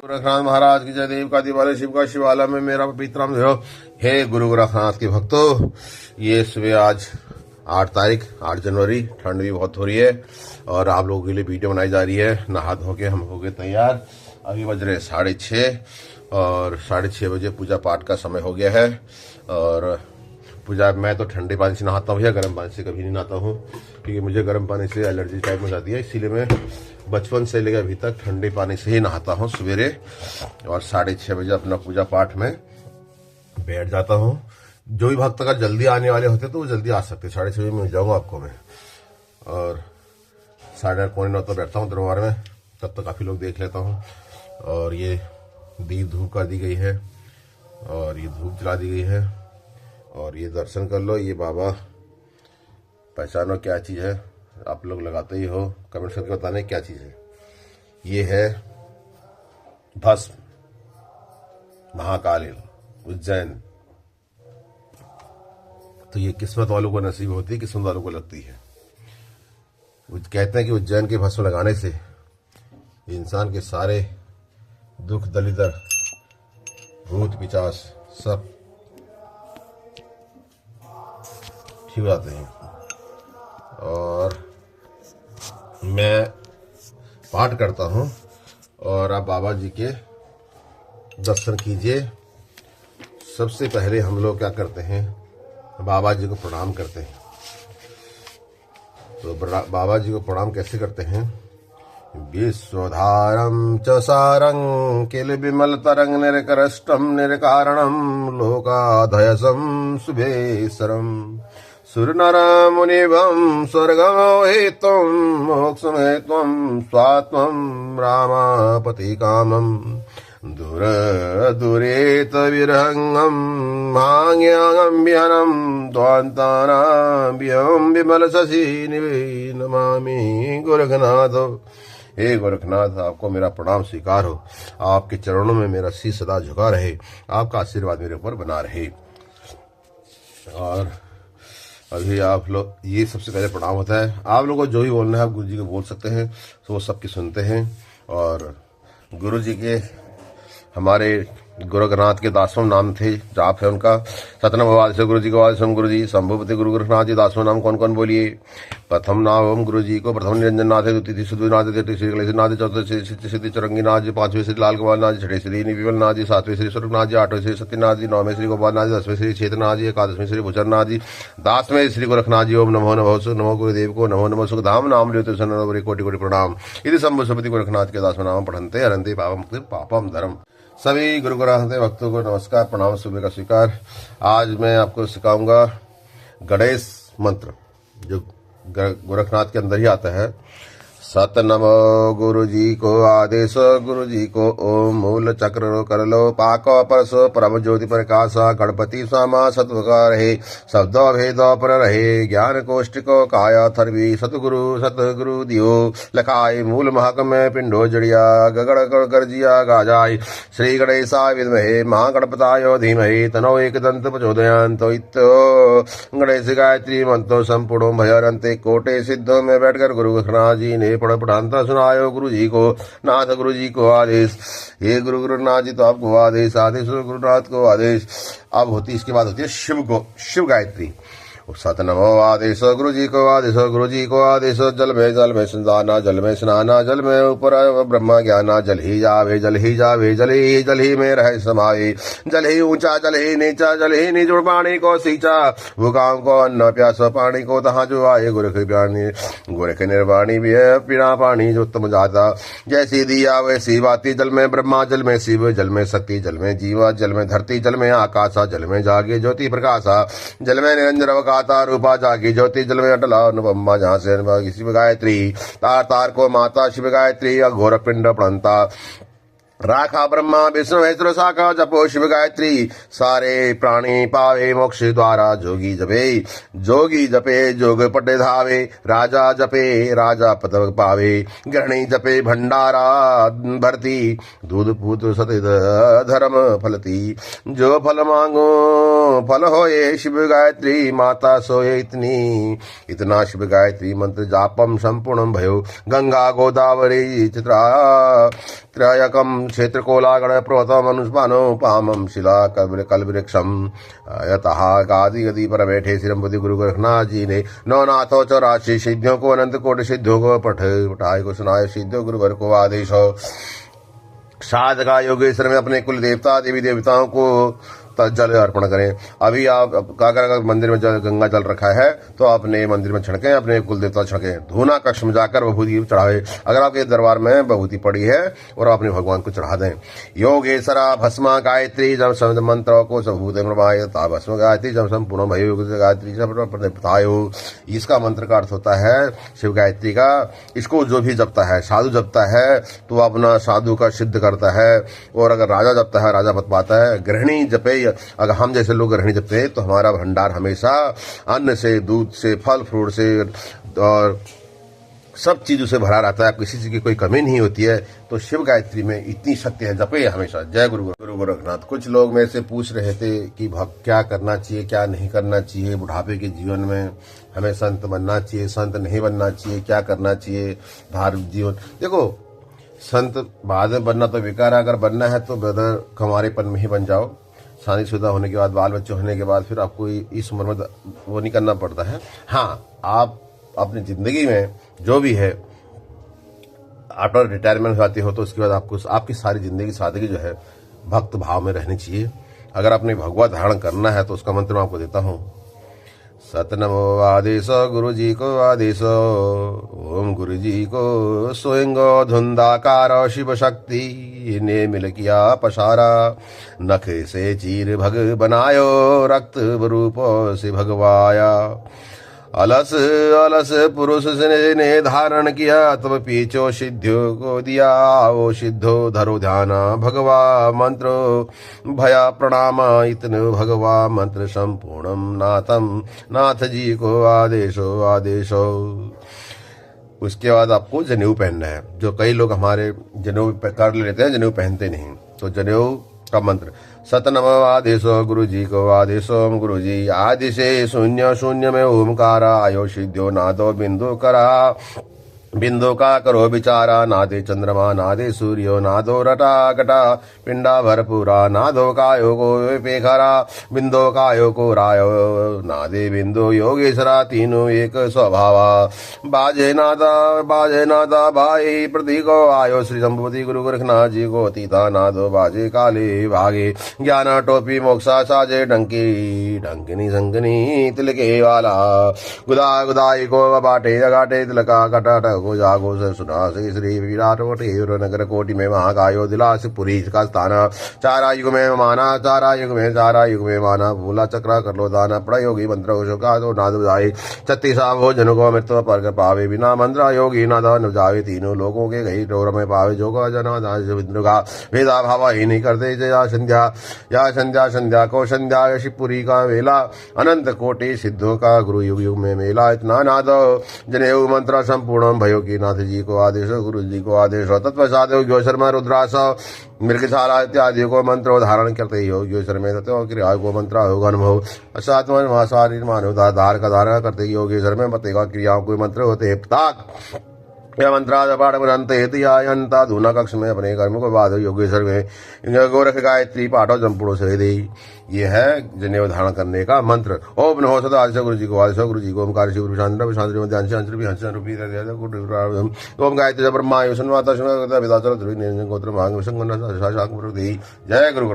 गोरखनाथ महाराज की जय। देव का दिवाले शिव का शिवाला में मेरा पवित्रम देव। हे गुरु गोरखनाथ के भक्तों, ये सुबह आज 8 जनवरी, ठंड भी बहुत हो रही है और आप लोगों के लिए वीडियो बनाई जा रही है। नहा धो के हम हो गए तैयार। अभी बज रहे 6:30 और 6:30 बजे पूजा पाठ का समय हो गया है। और पूजा मैं तो ठंडे पानी से नहाता हूँ या गर्म पानी से कभी नहीं नहाता हूँ, क्योंकि मुझे गर्म पानी से एलर्जी टाइप हो जाती है। इसीलिए मैं बचपन से लेकर अभी तक ठंडे पानी से ही नहाता हूँ सवेरे। और 6:30 बजे अपना पूजा पाठ में बैठ जाता हूँ। जो भी भक्त अगर जल्दी आने वाले होते तो वो जल्दी आ सकते। 6:30 बजे मिल जाऊँगा आपको मैं। और 8:30 पौने 9 तो बैठता हूँ दरबार में, तब तो काफ़ी लोग देख लेता हूँ। और ये दीप धूप कर दी गई है और ये धूप जला दी गई है। और ये दर्शन कर लो। ये बाबा पहचानो क्या चीज़ है, आप लोग लगाते ही हो, कमेंट करके बताने क्या चीज़ है। ये है भस्म, महाकाल उज्जैन। तो ये किस्मत वालों को नसीब होती है, किस्मत वालों को लगती है। कहते हैं कि उज्जैन के भस्म लगाने से इंसान के सारे दुख दलिदर भूत पिचास सब ठीक हो जाते हैं। और मैं पाठ करता हूँ और आप बाबा जी के दर्शन कीजिए। सबसे पहले हम लोग क्या करते हैं, बाबा जी को प्रणाम करते हैं। तो बाबा जी को प्रणाम कैसे करते हैं? विश्वधारं च सारं किल विमल तरंग निर्करष्टम निर्कारणम लोकाधयसं शुभेश्वरम सुरनर मुनिवं स्वर्गम हेतुं मोक्षं हेतुं स्वात्मं रामापति कामं दूर दूरेत विरहंगं मांग्यां बिहनं द्वांतानां बिहं विमल शशि निवे नमामि गोरखनाथ। हे गोरखनाथ, आपको मेरा प्रणाम स्वीकार हो। आपके चरणों में मेरा शीश सदा झुका रहे, आपका आशीर्वाद मेरे ऊपर बना रहे। और अभी आप लोग, ये सबसे पहले प्रणाम होता है। आप लोगों को जो भी बोलना है आप गुरु जी को बोल सकते हैं, तो वो सबकी सुनते हैं। और गुरु जी के, हमारे गोरखनाथ के दासों नाम थे, जाप है उनका। सतनम आदिशो गुरु जी को आदिशम गुरु जी, शंभुपति गुरु गोरखनाथ जी। दासों नाम कौन कौन बोलिए? प्रथम नाम गुरु जी को, प्रथम निरंजन नाथ, द्वितीय सुधुनाथ, तृतीय श्री गणेश नाथ, चौथे श्री सिद्धि चौरंगी नाथ जी, 5वें श्री लाल कुमार नाथ जी, 6वें श्री विमल नाथ जी, 7वें श्री स्वरूपनाथ जी, 8वें श्री सत्यनाथ जी, 9वें श्री गोपाल नाथ जी, 10वें श्री क्षेत्रनाथ जी, 11वें श्री भूचरनाथ जी, 10वें श्री गोरखनाथ जी। ओम नमो नमो सु नमो गुरुदेव को नमो नमो सुखधाम नाम लियो सन कोटि कोटि प्रणाम। यदि शंभुपति गोरखनाथ के दास नाम पढ़नते हरंते पापम पापम धर्म। सभी गुरु गोरखनाथ भक्तों को नमस्कार, प्रणाम, सुबह का स्वीकार। आज मैं आपको सिखाऊंगा गणेश मंत्र, जो गोरखनाथ के अंदर ही आता है। सत नमो गुरु जी को आदेश गुरु जी को ओम मूल चक्र कर लो पाको परसो परम ज्योति प्रकाश गणपति स्वामा सत्वका रहे शब्द भेद पर रहे ज्ञान कोष्ठ को काया थरवी सतगुरु दियो लखाए मूल महक में पिंडो जड़िया गगड़ गर्जिया गाजाय श्री गणेशा विद्महे महागणपतायो धीमहि तनो एक दंत प्रचोदयान्तो इत्यो गणेश गायत्री मंत्रो संपूर्ण भयरंते कोटे सिद्धों में बैठकर गुरु गोरखनाथ जी ने पढ़ाता सुनायो गुरु जी को। नाथ गुरु जी को आदेश, हे गुरु गोरखनाथ जी तो आपको आदेश, आदेश गुरुनाथ को आदेश। अब होती, इसके बाद होती है शिव गायत्री। सत नमो आदेश गुरु जी को आदेश गुरु जी को आदेश जल में संदाना जल में स्नाना जल में ऊपर ब्रह्मा ज्ञाना जल ही जावे जल ही जावे जल ही में रह समाये जल ही ऊंचा जल ही नीचा जल ही निजुड़ पानी को सींचा भूखाम को अन्न प्यास पानी को तहाँ जो आए गोरख निर्वाणी भी है पीना पानी जो उत्तम जाता जैसी दिया वैसी बाती जल में ब्रह्मा जल में शिव जल में शक्ति जल में जीवा जल में धरती जल में आकाशा जल में जागे ज्योति प्रकाशा जल में निरंजन अवकाता रूपा जागी ज्योति जल में अटला अनुपमा जहाँ से शिव गायत्री तार तार को माता शिव गायत्री घोर पिंड प्रणता राखा ब्रह्मा विष्णु महेश्वर शाखा जपो शिव गायत्री सारे प्राणी पावे मोक्ष द्वारा जोगी जपे जोग पटे धावे राजा जपे राजा पद पावे गृहिणी जपे भंडारा भरती दूध पूत सत धर्म फलती जो फल मांगो फल होए शिव गायत्री माता सोए इतना शिव गायत्री मंत्र जापम संपूर्ण भयो गंगा गोदावरी चित्रा त्रयकम क्षेत्र कोलागण प्रोतम अनुष्पानो पामम शिला कल वृक्षम यतः गादी गदी पर बैठे सिरमपति गुरु गोरखनाथ जी ने नवनाथो 84 सिद्धियों को अनंत कोटि सिद्धियों को पठाए को सुनाए सिद्धियों गुरु घर को आदेश हो। साधका योगेश्वर में अपने कुल देवता देवी देवताओं को जल अर्पण करें। अभी आप अगर मंदिर में गंगा जल रखा है तो अपने मंदिर में छिड़कें, अपने कुल देवता छिड़कें। धूना कक्ष में जाकर विभूति चढ़ावे। अगर आपके दरबार में विभूति पड़ी है और अपने भगवान को चढ़ा दें। योगेश्वरा भस्मा गायत्री जब शब्द मंत्र को सबूत भस्म गायत्री जब संपूर्ण भयो गायत्री जब। इसका मंत्र का अर्थ होता है शिव गायत्री का। इसको जो भी जपता है, साधु जपता है तो अपना साधु का सिद्ध करता है, और अगर राजा जपता है राजा बत पाता है। गृहिणी जपे, अगर हम जैसे लोग गृहिणी जपते हैं तो हमारा भंडार हमेशा अन्न से, दूध से, फल फ्रूट से और सब चीजों से भरा रहता है, किसी चीज की कोई कमी नहीं होती है। तो शिव गायत्री में इतनी शक्ति है, जपे हमेशा। जय गुरु गोरखनाथ। कुछ लोग मेरे से पूछ रहे थे कि भक्त क्या करना चाहिए, क्या नहीं करना चाहिए बुढ़ापे के जीवन में, हमें संत बनना चाहिए, संत नहीं बनना चाहिए, क्या करना चाहिए धार्मिक जीवन। देखो, संत बाद में बनना तो बेकार है, अगर बनना है तो बगैर कमारेपन में ही बन जाओ। शादीशुदा होने के बाद, बाल बच्चे होने के बाद फिर आपको इस उम्र में वो नहीं करना पड़ता है। हाँ, आप अपनी जिंदगी में जो भी है, आफ्टर रिटायरमेंट हो जाती हो तो उसके बाद आपको आपकी सारी जिंदगी सादगी जो है भक्त भाव में रहनी चाहिए। अगर आपने भगवा धारण करना है तो उसका मंत्र मैं आपको देता हूँ। सतनमो आदेश गुरु जी को आदेश, ओम गुरु जी को स्वयं धुंधाकार शिव शक्ति ने मिल किया पसारा। नख से चीर भग बनायो, रक्त रूप से भगवाया। अलस अलस पुरुष ने धारण किया, तब पीछो सिद्धियों को दिया। ओ सिद्धो धरो ध्यान भगवा मंत्र, भया प्रणाम इतने भगवा मंत्र संपूर्णम नाथम। नाथ जी को आदेशो आदेशो। उसके बाद आपको जनेऊ पहनना है। जो कई लोग हमारे जनेऊ कर लेते हैं, जनेऊ पहनते नहीं। तो जनेऊ का मंत्र सतनम आदेशो गुरु जी को आदेशो गुरु जी। आदिशे शून्य शून्य में ओमकार आयो सिद्धियो नादो बिंदु करा। बिंदु का करो विचारा, नादे चंद्रमा नादे सूर्यो नादो रटा कटा। पिंडा भरपूरा नादो कायो को पेखरा। बिंदो कायो को रायो नादे बिंदु योगेश्वरा। तीनों एक स्वभावा। बाजे नादा भाई प्रतीको आयो श्री संभूति गुरु गोरखनाथ जी को। तीता नादो बाजे काले भागे। ज्ञान टोपी मोक्षा साजे डंकी डंकिनी संकनी तिलके वाला। गुदा गुदाई को बाटे जगाटे तिलका कटा को जागो से सुना से श्री विराट नगर कोटि में महाकायो दिलास पुरी का स्थान। चारा युग में माना, चारा युग में माना। भूला चक्रा कर लो दाना, पड़ा योगी मंत्र का तो नाद जाए। 36 भोजन को मृत्यु पर कर पावे, बिना मंत्र योगी नाद जावे। तीनों लोगों के गई डोर में पावे, जो का जना का भेदा भावा ही नहीं करते। या संध्या संध्या को संध्या शिवपुरी का वेला। अनंत कोटि सिद्धों का गुरु युग युग में मेला। इतना नाद जनेऊ मंत्र संपूर्ण भयो की। नाथ जी को आदेश गुरु जी को आदेश। तत्पश्चात योगेश्वर रुद्रास मृगशाला इत्यादि को मंत्र धारण करते ही योगेश्वर में क्रिया को मंत्र होगा अनुभव। सातवां शरीर मानव धार का धारण करते ही योगेश्वर में बतेगा क्रियाओं को मंत्र होते हैं। यह मंत्रा पाठमंता धूना कक्ष में अपने कर्म को बाद योगेश्वर में गोरख गायत्री पाठो जमपुड़ो से दे। ये है जनेऊ धारण करने का मंत्र। ओम नमो सदा आदिश गुरु जी को आदिश गुरु जी को ओमकार शिव शांति शांति ध्यान शांति ओम गायत्री ब्रह्मा युष्ण माता गोत्र मांग जय गुरु।